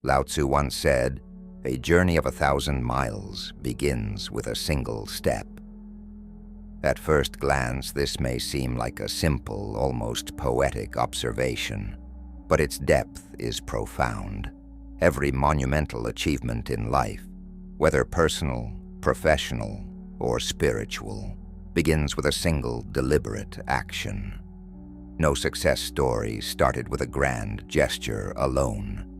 Lao Tzu once said, "A journey of 1,000 miles begins with a single step." At first glance, this may seem like a simple, almost poetic observation, but its depth is profound. Every monumental achievement in life, whether personal, professional, or spiritual, begins with a single deliberate action. No success story started with a grand gesture alone.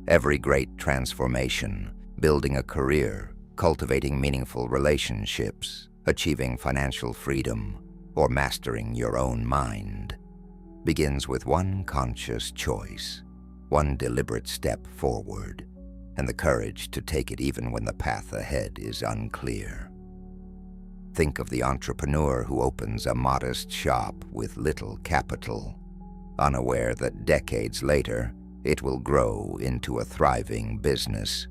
Every great transformation, building a career, cultivating meaningful relationships, achieving financial freedom, or mastering your own mind, begins with one conscious choice, one deliberate step forward, and the courage to take it even when the path ahead is unclear. Think of the entrepreneur who opens a modest shop with little capital, unaware that decades later it will grow into a thriving business.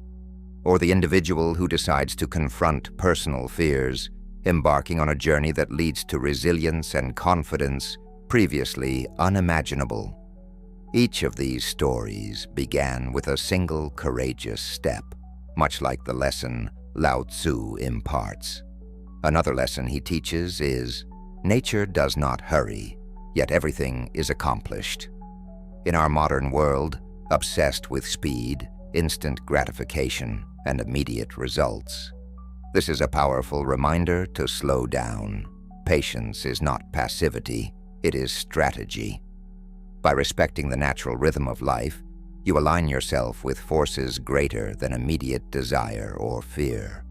Or the individual who decides to confront personal fears, embarking on a journey that leads to resilience and confidence previously unimaginable. Each of these stories began with a single courageous step, much like the lesson Lao Tzu imparts. Another lesson he teaches is, nature does not hurry, yet everything is accomplished. In our modern world, obsessed with speed, instant gratification, and immediate results, this is a powerful reminder to slow down. Patience is not passivity, it is strategy. By respecting the natural rhythm of life, you align yourself with forces greater than immediate desire or fear.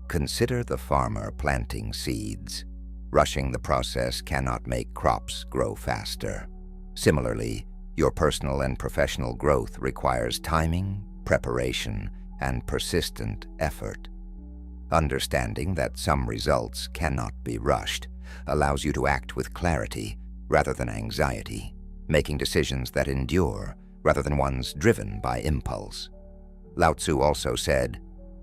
Consider the farmer planting seeds. Rushing the process cannot make crops grow faster. Similarly, your personal and professional growth requires timing, preparation, and persistent effort. Understanding that some results cannot be rushed allows you to act with clarity rather than anxiety, making decisions that endure rather than ones driven by impulse. Lao Tzu also said,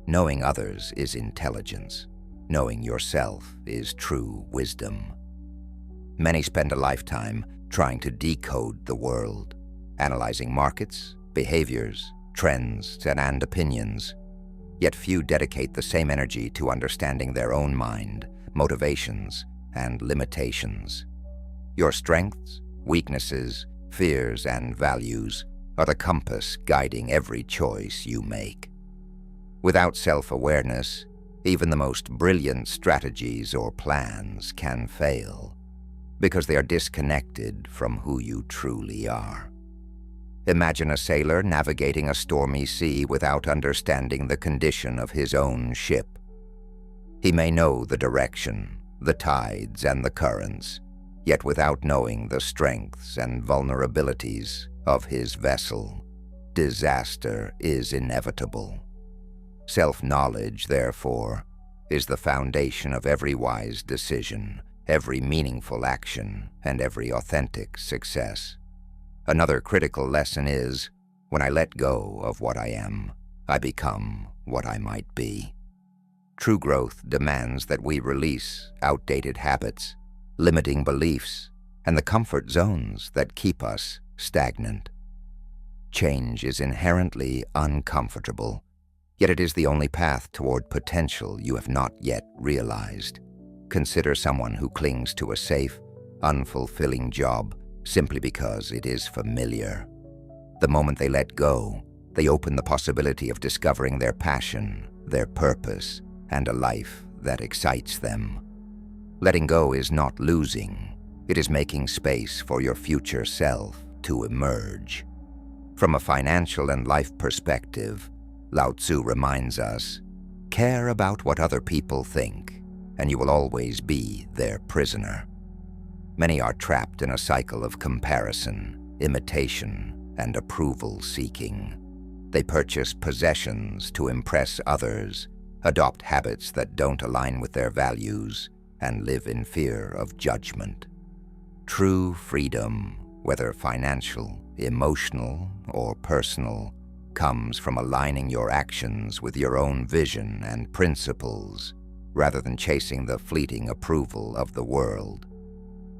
"Knowing others is intelligence. Knowing yourself is true wisdom." Many spend a lifetime trying to decode the world, analyzing markets, behaviors, trends, and opinions. Yet few dedicate the same energy to understanding their own mind, motivations, and limitations. Your strengths, weaknesses, fears, and values are the compass guiding every choice you make. Without self-awareness, even the most brilliant strategies or plans can fail, because they are disconnected from who you truly are. Imagine a sailor navigating a stormy sea without understanding the condition of his own ship. He may know the direction, the tides, and the currents, yet without knowing the strengths and vulnerabilities of his vessel, disaster is inevitable. Self-knowledge, therefore, is the foundation of every wise decision, every meaningful action, and every authentic success. Another critical lesson is, when I let go of what I am, I become what I might be. True growth demands that we release outdated habits, limiting beliefs, and the comfort zones that keep us stagnant. Change is inherently uncomfortable, yet it is the only path toward potential you have not yet realized. Consider someone who clings to a safe, unfulfilling job simply because it is familiar. The moment they let go, they open the possibility of discovering their passion, their purpose, and a life that excites them. Letting go is not losing. It is making space for your future self to emerge. From a financial and life perspective, Lao Tzu reminds us, care about what other people think, and you will always be their prisoner. Many are trapped in a cycle of comparison, imitation, and approval-seeking. They purchase possessions to impress others, adopt habits that don't align with their values, and live in fear of judgment. True freedom, whether financial, emotional, or personal, comes from aligning your actions with your own vision and principles, rather than chasing the fleeting approval of the world.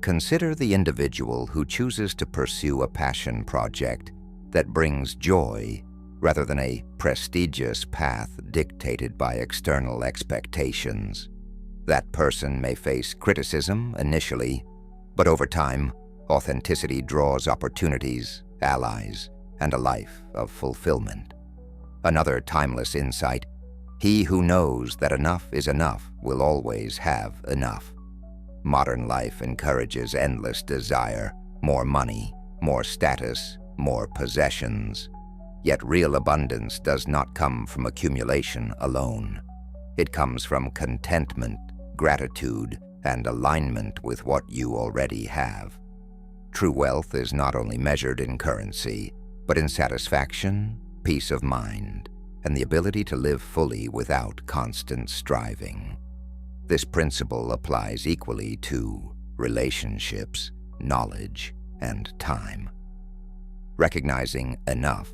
Consider the individual who chooses to pursue a passion project that brings joy rather than a prestigious path dictated by external expectations. That person may face criticism initially, but over time, authenticity draws opportunities, allies, and a life of fulfillment. Another timeless insight: he who knows that enough is enough will always have enough. Modern life encourages endless desire, more money, more status, more possessions. Yet real abundance does not come from accumulation alone. It comes from contentment, gratitude, and alignment with what you already have. True wealth is not only measured in currency, but in satisfaction, peace of mind, and the ability to live fully without constant striving. This principle applies equally to relationships, knowledge, and time. Recognizing enough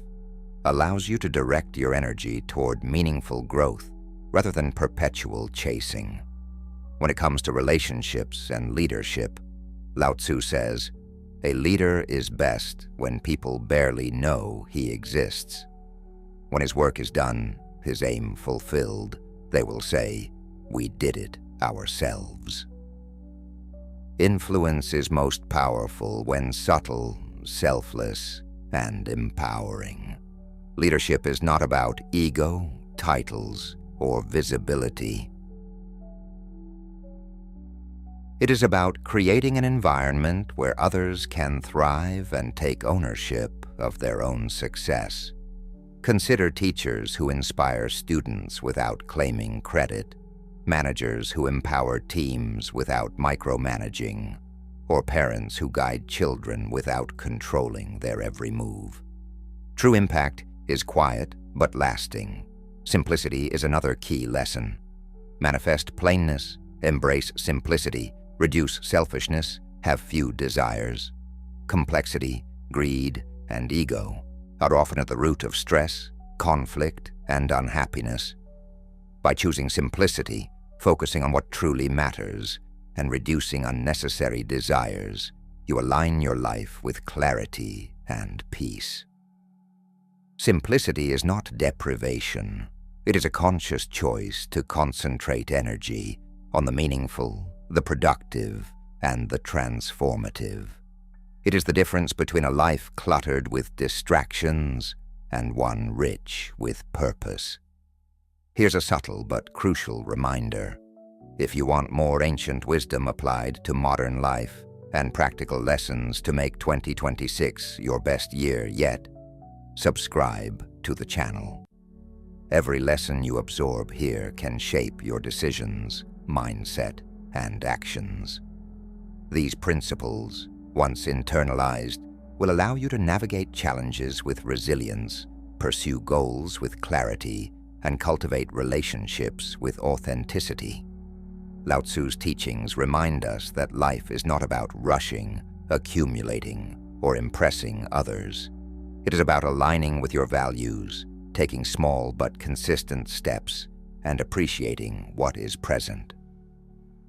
allows you to direct your energy toward meaningful growth rather than perpetual chasing. When it comes to relationships and leadership, Lao Tzu says, "A leader is best when people barely know he exists. When his work is done, his aim fulfilled, they will say, 'We did it ourselves.'" Influence is most powerful when subtle, selfless, and empowering. Leadership is not about ego, titles, or visibility. It is about creating an environment where others can thrive and take ownership of their own success. Consider teachers who inspire students without claiming credit, managers who empower teams without micromanaging, or parents who guide children without controlling their every move. True impact is quiet but lasting. Simplicity is another key lesson. Manifest plainness, embrace simplicity, reduce selfishness, have few desires. Complexity, greed, and ego are often at the root of stress, conflict, and unhappiness. By choosing simplicity, focusing on what truly matters, and reducing unnecessary desires, you align your life with clarity and peace. Simplicity is not deprivation. It is a conscious choice to concentrate energy on the meaningful, the productive, and the transformative. It is the difference between a life cluttered with distractions and one rich with purpose. Here's a subtle but crucial reminder. If you want more ancient wisdom applied to modern life and practical lessons to make 2026 your best year yet, subscribe to the channel. Every lesson you absorb here can shape your decisions, mindset, and actions. These principles, once internalized, will allow you to navigate challenges with resilience, pursue goals with clarity, and cultivate relationships with authenticity. Lao Tzu's teachings remind us that life is not about rushing, accumulating, or impressing others. It is about aligning with your values, taking small but consistent steps, and appreciating what is present.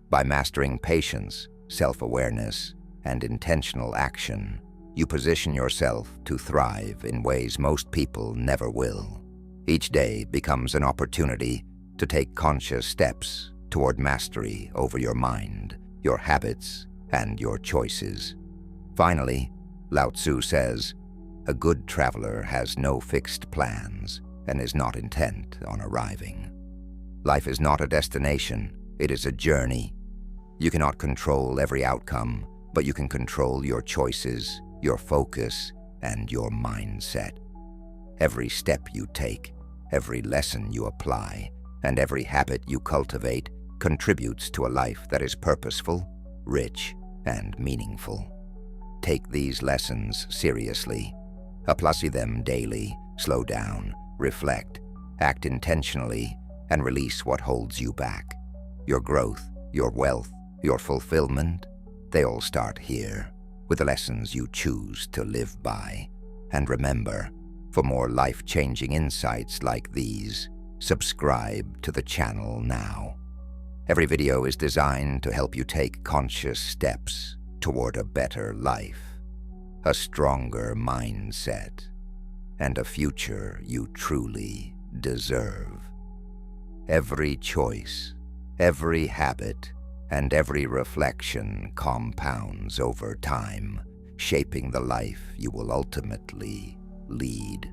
By mastering patience, self-awareness, and intentional action, you position yourself to thrive in ways most people never will. Each day becomes an opportunity to take conscious steps toward mastery over your mind, your habits, and your choices. Finally, Lao Tzu says, "A good traveler has no fixed plans and is not intent on arriving." Life is not a destination, it is a journey. You cannot control every outcome, but you can control your choices, your focus, and your mindset. Every step you take, every lesson you apply, and every habit you cultivate contributes to a life that is purposeful, rich, and meaningful. Take these lessons seriously. Apply them daily, slow down, reflect, act intentionally, and release what holds you back. Your growth, your wealth, your fulfillment, they all start here, with the lessons you choose to live by. And remember, for more life-changing insights like these, subscribe to the channel now. Every video is designed to help you take conscious steps toward a better life, a stronger mindset, and a future you truly deserve. Every choice, every habit, and every reflection compounds over time, shaping the life you will ultimately lead.